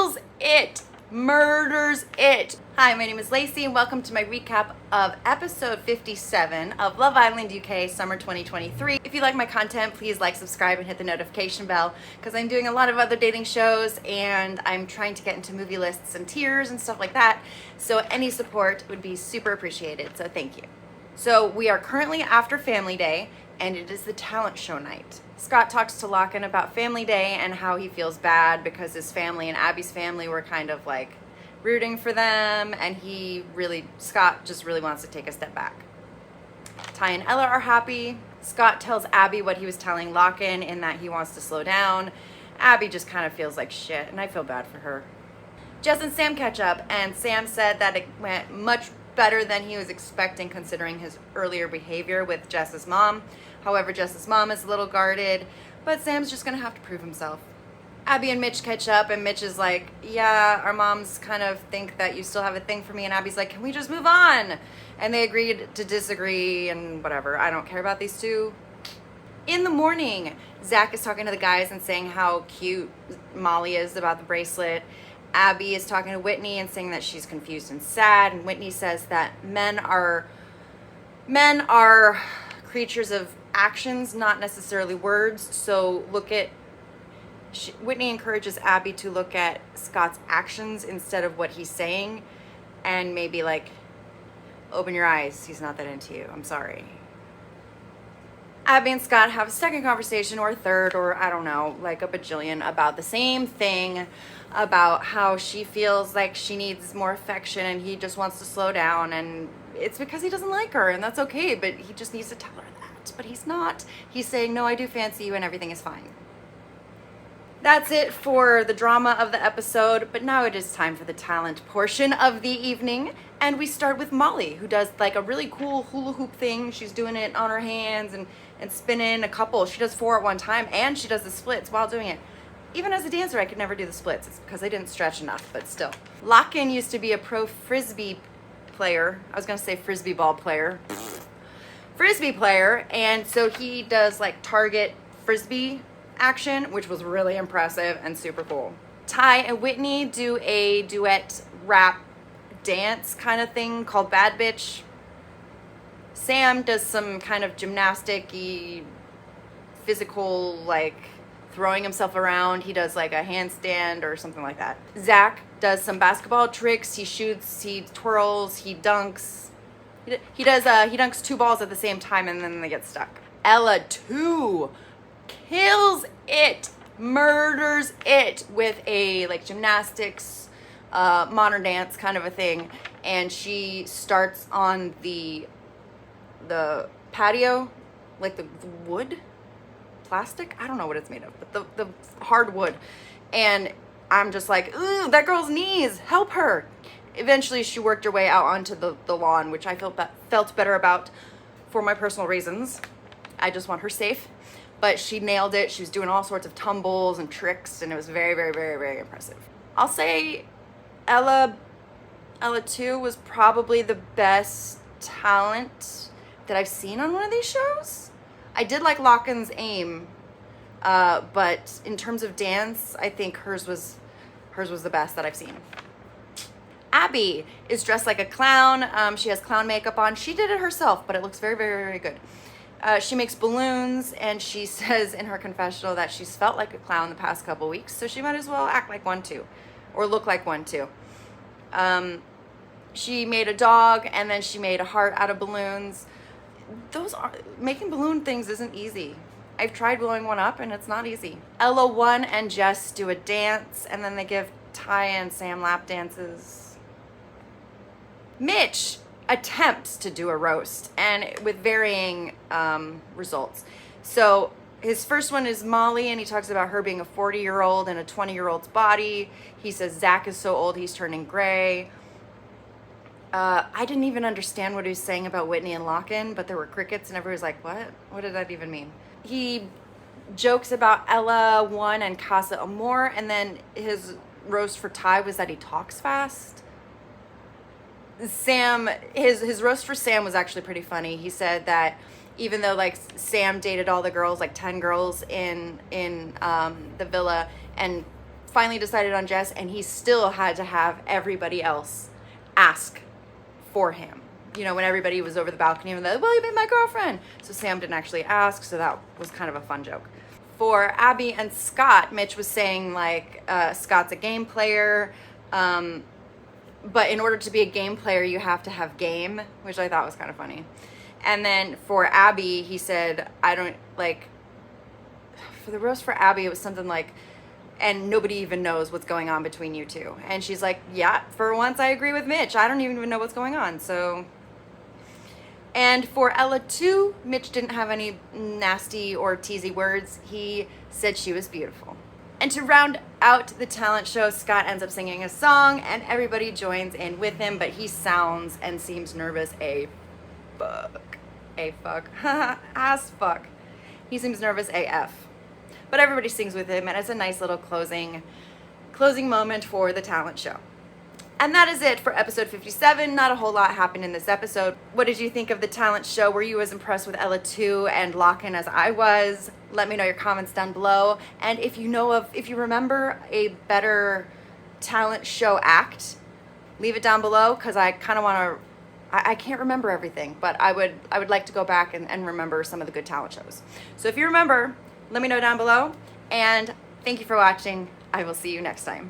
kills it, murders it. Hi, my name is Lacey and welcome to my recap of episode 57 of Love Island UK Summer 2023. If you like my content, please like, subscribe, and hit the notification bell because I'm doing a lot of other dating shows and I'm trying to get into movie lists and tiers and stuff like that. So any support would be super appreciated, so thank you. So we are currently after Family Day and it is the talent show night. Scott talks to Locken about Family Day and how he feels bad because his family and Abby's family were kind of like rooting for them, and Scott just really wants to take a step back. Ty and Ella are happy. Scott tells Abby what he was telling Locken in that he wants to slow down. Abby just kind of feels like shit, and I feel bad for her. Jess and Sam catch up, and Sam said that it went much better than he was expecting considering his earlier behavior with Jess's mom. However, Jess's mom is a little guarded, but Sam's just gonna have to prove himself. Abby and Mitch catch up, and Mitch is like, yeah, our moms kind of think that you still have a thing for me, and Abby's like, can we just move on? And they agreed to disagree and whatever. I don't care about these two. In the morning, Zach is talking to the guys and saying how cute Molly is about the bracelet. Abby is talking to Whitney and saying that she's confused and sad, and Whitney says that men are creatures of actions, not necessarily words. So Whitney encourages Abby to look at Scott's actions instead of what he's saying, and maybe like, open your eyes, he's not that into you, I'm sorry. Abby and Scott have a second conversation, or a third, or I don't know, like a bajillion, about the same thing, about how she feels like she needs more affection and he just wants to slow down, and it's because he doesn't like her, and that's okay, but he just needs to tell her that. But he's not. He's saying, no, I do fancy you and everything is fine. That's it for the drama of the episode, but now it is time for the talent portion of the evening. And we start with Molly, who does like a really cool hula hoop thing. She's doing it on her hands and spinning a couple. She does 4 at one time, and she does the splits while doing it. Even as a dancer, I could never do the splits. It's because I didn't stretch enough, but still. Locken used to be a pro frisbee player. I was going to say frisbee ball player. Frisbee player, and so he does like target frisbee action, which was really impressive and super cool. Ty and Whitney do a duet rap dance kind of thing called Bad Bitch. Sam does some kind of gymnastic-y, physical, like throwing himself around. He does like a handstand or something like that. Zach does some basketball tricks. He shoots, he twirls, he dunks. He dunks 2 balls at the same time and then they get stuck. Ella too kills it, murders it with a like gymnastics, modern dance kind of a thing, and she starts on the patio, like the wood, plastic, I don't know what it's made of, but the hard wood, and I'm just like, ooh, that girl's knees, help her. Eventually she worked her way out onto the lawn, which I felt better about for my personal reasons. I just want her safe. But she nailed it. She was doing all sorts of tumbles and tricks, and it was very, very, very, very impressive. I'll say Ella 2 was probably the best talent that I've seen on one of these shows. I did like Locken's aim, but in terms of dance, I think hers was the best that I've seen. Abby is dressed like a clown. She has clown makeup on. She did it herself, but it looks very, very, very good. She makes balloons, and she says in her confessional that she's felt like a clown the past couple weeks, so she might as well act like one too, or look like one too. She made a dog, and then she made a heart out of balloons. Making balloon things isn't easy. I've tried blowing one up, and it's not easy. Ella 1 and Jess do a dance, and then they give Ty and Sam lap dances. Mitch attempts to do a roast, and with varying results. So his first one is Molly, and he talks about her being a 40-year-old in a 20-year-old's body. He says Zach is so old he's turning gray. I didn't even understand what he was saying about Whitney and Locken, but there were crickets and everybody was like, what did that even mean? He jokes about Ella 1 and Casa Amor, and then his roast for Ty was that he talks fast. Sam, his roast for Sam was actually pretty funny. He said that even though like Sam dated all the girls, like 10 girls in the villa, and finally decided on Jess, and he still had to have everybody else ask for him. You know, when everybody was over the balcony and they're like, well, you've been my girlfriend. So Sam didn't actually ask, so that was kind of a fun joke. For Abby and Scott, Mitch was saying like Scott's a game player, but in order to be a game player, you have to have game, which I thought was kind of funny. And then for Abby, he said, I don't like, for the roast for Abby, it was something like, and nobody even knows what's going on between you two. And she's like, yeah, for once I agree with Mitch. I don't even know what's going on. So, and for Ella too, Mitch didn't have any nasty or teasy words. He said she was beautiful. And to round out the talent show, Scott ends up singing a song and everybody joins in with him, but he sounds and seems nervous as fuck. He seems nervous AF. But everybody sings with him, and it's a nice little closing moment for the talent show. And that is it for episode 57. Not a whole lot happened in this episode. What did you think of the talent show? Were you as impressed with Ella 2 and Lock-In as I was? Let me know your comments down below. And if you remember a better talent show act, leave it down below, because I kind of want to, I can't remember everything, but I would like to go back and remember some of the good talent shows. So if you remember, let me know down below, and thank you for watching. I will see you next time.